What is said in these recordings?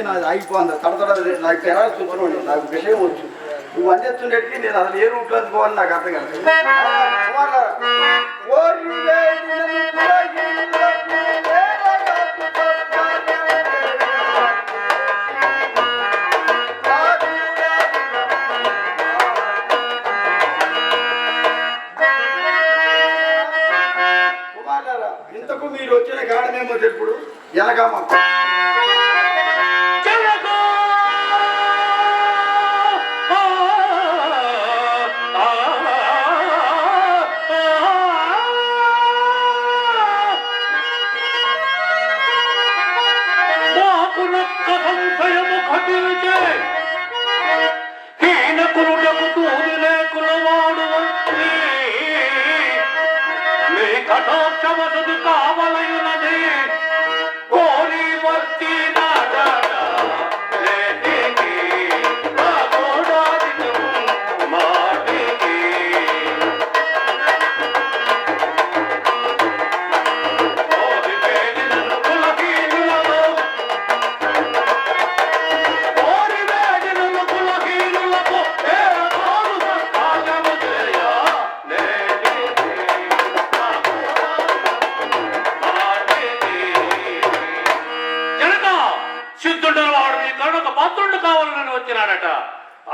నాది ఆగిపోయింది తడతడ నాకు తెరాల్సి చూస్తున్నాడు నాకు విషయం వచ్చు నువ్వు అందిస్తుండేటికి నేను అసలు ఏ రూట్లో అందుకోవాలని నాకు అర్థం కాదు కుమారులారా ఇంతకు మీరు వచ్చిన కారణమేమో తెలుపుడు ఎనకమ్మ కఠోక్షమసదు కావలయునది కోరి భక్తి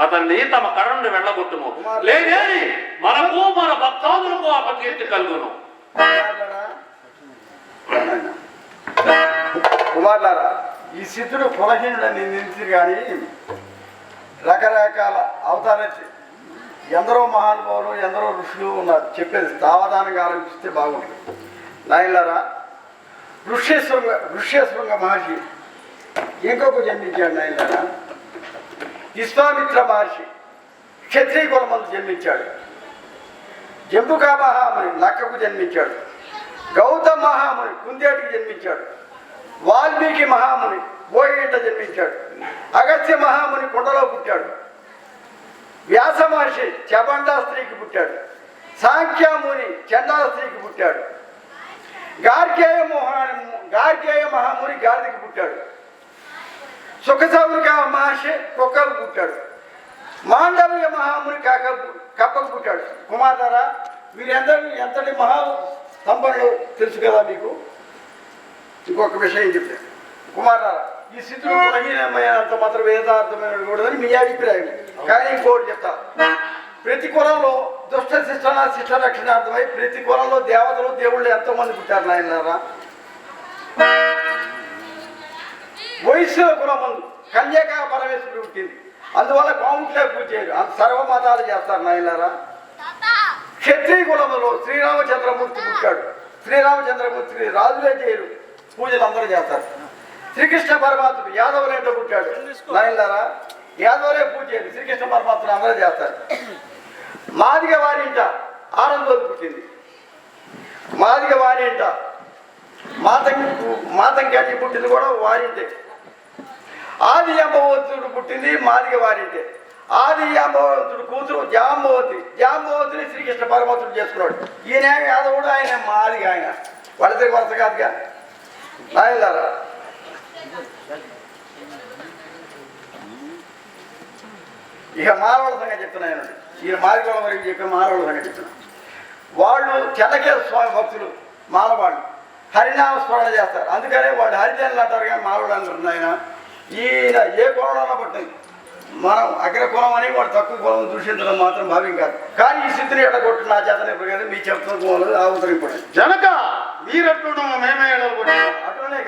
అతన్ని తమ కరణను వెళ్ళగొట్టుము లేదేని మనకు మన భక్తాదులకు అపకీర్తి కలుగును. కుమారులారా ఈ సిద్ధుడు కులహీనుడని నిలిచిరు కానీ రకరకాల అవతారెత్తి ఎందరో మహానుభావులు ఎందరో ఋషులు ఉన్నారు చెప్పేది సావధానంగా ఆలోచిస్తే బాగుంటుంది. నాయనలారా ఋష్యశృంగ మహర్షి ఇంకొక జన్మించాడు. నాయనలారా విశ్వామిత్ర మహర్షి క్షత్రియ కులమందు జన్మించాడు. జంబుకా మహాముని లక్కకు జన్మించాడు. గౌతమ మహాముని కుందేటికి జన్మించాడు. వాల్మీకి మహాముని బోయేంట జన్మించాడు. అగస్త్య మహాముని కొండలో పుట్టాడు. వ్యాస మహర్షి చబండా స్త్రీకి పుట్టాడు. సాంఖ్యముని చండాల స్త్రీకి పుట్టాడు. గార్గేయ మహాముని గాడిదకి పుట్టాడు. సుఖసౌరిక మహర్షి కుక్కకు పుట్టాడు. మాండవ్య మహాముని కప్పకు పుట్టాడు. కుమారులారా వీరందరూ ఎంతటి మహా సంపన్నులు తెలుసు కదా మీకు. ఇంకొక విషయం చెప్పాను కుమారులారా ఈ స్థితిలో బలహీనమైనంత మాత్రం వేదార్థమైన కూడదని మీ అభిప్రాయం. కానీ ఇంకోటి చెప్తా, ప్రతి కులంలో దుష్ట శిష్ట రక్షణార్థమై ప్రతి కులంలో దేవతలు దేవుళ్ళు ఎంతోమంది పుట్టారు. నాయనలారా వైశ్యుల కులమందు కన్యకా పరమేశ్వరుడు పుట్టింది. అందువల్ల కాముట్లే పూజ చేయరు, సర్వమతాలు చేస్తారు. నాయనలారా క్షత్రియ కులములో శ్రీరామచంద్రమూర్తి పుట్టాడు. శ్రీరామచంద్రమూర్తిని రాజులే చేయరు, పూజలు అందరూ చేస్తారు. శ్రీకృష్ణ పరమాత్ముడు యాదవులేంటో పుట్టాడు. నాయనలారా యాదవులే పూజ చేయరు, శ్రీకృష్ణ పరమాత్ముడు అందరూ చేస్తారు. మాదిగ వారింట ఆనందోది పుట్టింది. మాదిగ వారింట మాతంగాటి పుట్టింది కూడా వారింటే. ఆది అంబవంతుడు పుట్టింది మాదిగ వారింటే. ఆది అంబవంతుడు కూతురు జాంబవంతుని శ్రీకృష్ణ పరమాత్ముడు చేసుకున్నాడు. ఈయన యాదవుడు, ఆయన మాదిగ, ఆయన వాళ్ళిద్దరికి వరుస కాదుగా. నాయనలారా ఇక మానవుల సంగతి చెప్తున్నాను. ఈయన మాదిగ వరకు చెప్పి మానవుల సంగతి చెప్తున్నాను. వాళ్ళు చెన్నకేశ్వర స్వామి భక్తులు మానవాళ్ళు హరినామ స్మరణ చేస్తారు. అందుకనే వాళ్ళు హరిజనులు అంటారు కానీ మానవుడు అంటారు. ఆయన ఈయన ఏ కులంలో పట్టింది, మనం అగ్ర కులం అని వాడు తక్కువ కులం దూషించడం మాత్రం భావ్యం కాదు. కానీ ఈ స్థితిని ఎడగొట్టు నా చేతనే కదా మీ చెప్తున్న అవతరిపడి జనక మీరట్టు మేమే అట్లనే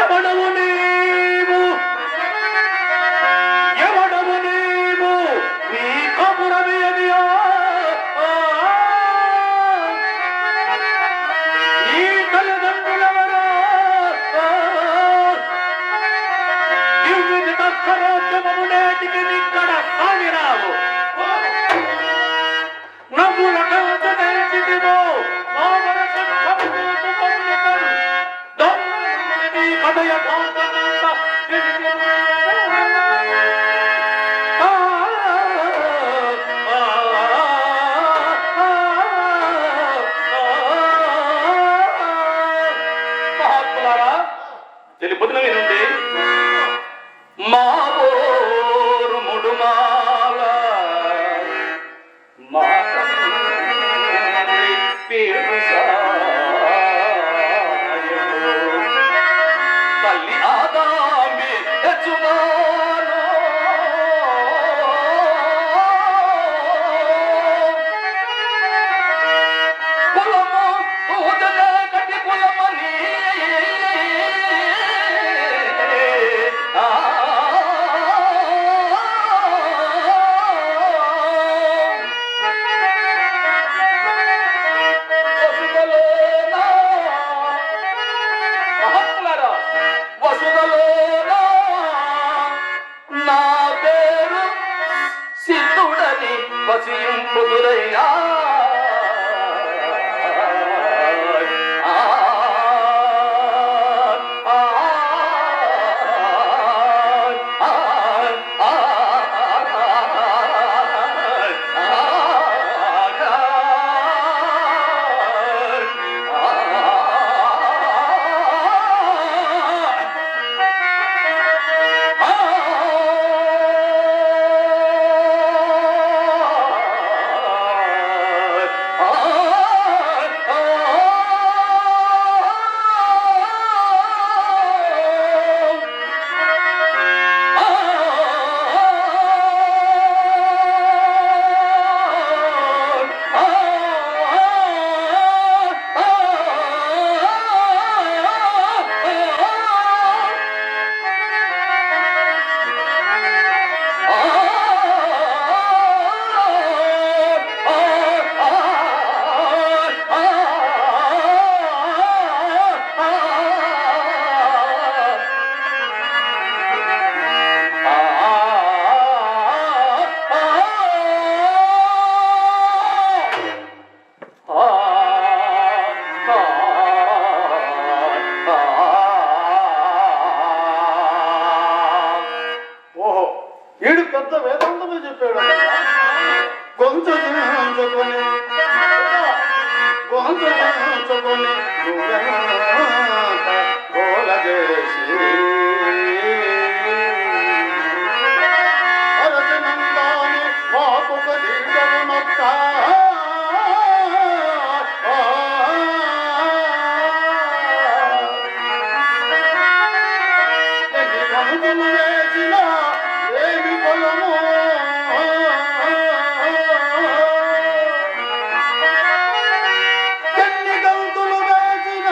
ఎవడవు నీవు ఎవడవు నీవు నీ కబురమియనియా నీ తల్లిదండ్రులెవరో ఇవ్విది తస్కరోద్యమము నేటికి ఇక్కడ సాగిరావు నవ్వుల కంచ తెరిచిదివో మా మనసు కదయ భాగమంత మహాత్ములారా తెలుపుతున్న వినండి మా ఊరు ముడుమాల మా పేరు తల్లి ఆదామి హెచ్చుగాను కులము ఊదలే కటి కులమని వసుదలోనా నా పేరు సిద్ధుడని వసింపుదురయ్యా ఓహో వీడు పెద్ద వేదాంతమే చెప్పాడు గొంతు దించుకొని గొంతు దించుకొని గోల చేసి అరచనందాని మాకొక దిగ్గరు మొక్క వేసిన ఏమి పొలము ఎన్ని గంతులు వేసిన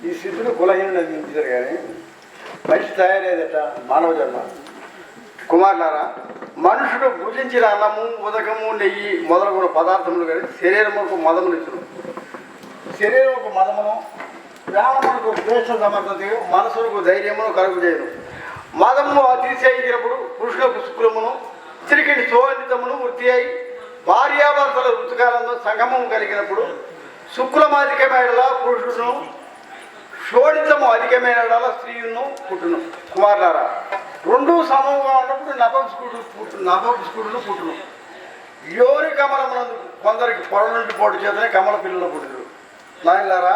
ఈ స్థితిలో కులహీనుడు అందించారు కానీ మనిషి తయారయ్యేదట మానవ జన్మ. కుమారులారా, మనుషుడు భుజించిన అన్నము, ఉదకము, నెయ్యి మొదలగున పదార్థములు కానీ శరీరములకు మదమునిచ్చును. శరీరముకు మదమును, ప్రాణములకు శ్రేష్ఠ సమర్థతయు, మనసులకు ధైర్యమును కలుగు చేయను. మదము అతిశయించినప్పుడు పురుషులకు శుక్రమును, స్త్రీకి సోనితమును వృత్తి అయి భార్యాభర్తల ఋతుకాలంలో సంగమము కలిగినప్పుడు శుక్లమాధికమైన పురుషుడును, శోణితము అధికమైన స్త్రీను పుట్టును. కుమారులారా, రెండు సమముగా ఉన్నప్పుడు నభస్కుడును పుట్టును. యోని కమలమునందు కొందరికి పొర నుండి పోటు చేతనే కమల పిల్లలు పుట్టుడు. నాయనలారా,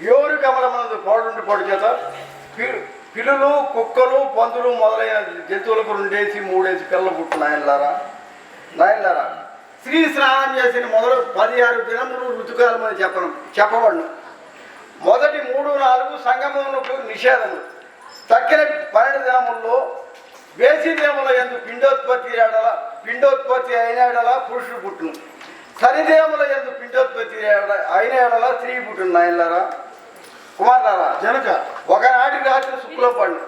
యోని కమలమునందు పొర నుండి పోటు చేత పిల్లులు, కుక్కలు, పందులు మొదలైన జంతువులకు 2 3 పిల్లలు పుట్టు. నాయనలారా, స్త్రీ స్నానం చేసిన మొదలు 16 దినములు ఋతుకాలమని చెప్పబడును. మొదటి 3 4 సంగమములకు నిషేధము. తక్కిన 12 దినముల్లో వేసి దినముల యందు పిండోత్పత్తి అయిన ఎడల పురుషుడు పుట్టును. శనిదినముల యందు పిండోత్పత్తి అయిన ఎడల స్త్రీ పుట్టును. నాయనలారా, కుమారులారా, జనక ఒకనాటి రాత్రి శుక్లం పండు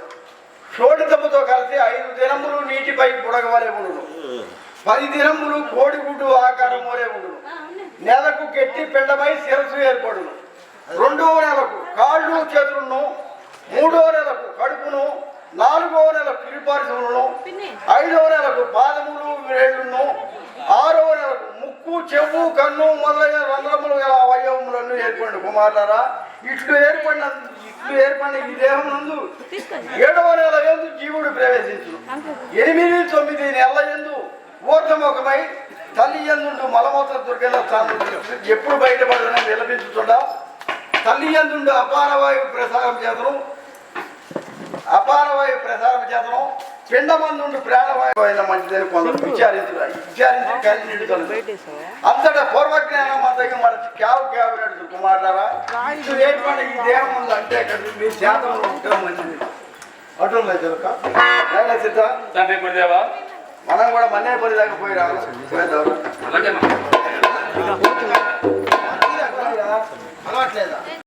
శోణితముతో కలిసి 5 దినములు నీటిపై బుడగవలే ఉండును. 10 దినములు కోడిగుడ్డు ఆకారం వలె ఉండును. నెలకు గట్టి పిండమై శిరస్సు ఏర్పడును. 2వ నెలకు కాళ్ళు చేతులను, 3వ నెలకు కడుపును, 4వ నెల పిలిపారిసములను, 5వ నెలకు పాదములు వేళ్లను, 6వ నెలకు ముక్కు, చెవు, కన్ను మొదలైన రంధ్రములు గల అవయవములను ఏర్పడిన. కుమారులారా, ఇట్లు ఏర్పడిన ఈ దేహం నందు 7వ నెల యందు జీవుడు ప్రవేశించును. 8 9 నెలల యందు ఊర్ధముఖమై తల్లి యందు మలమూత్ర దుర్గంధ స్థానం ఎప్పుడు బయటపడదని విలపించుతుండా తల్లి యందు అపారవాయు ప్రసారం చేతను పిండమందుండు ప్రాణవాయువైన మంచిదని కొందరు విచారించి కలిగి అంతటా పూర్వజ్ఞానం అంతగా మనకి కేవ నడుచు కుమారులారా ఏంటంటే ఈ దేహం ఉంది అంటే మీ శాతంలో ఉండటం మంచిది అటు చిలక సిద్ధ తండ్రి గురుదేవా మనం కూడా మన్నేపల్లి దాకా పోయి రావాలి అలాగే అలవాట్లేదా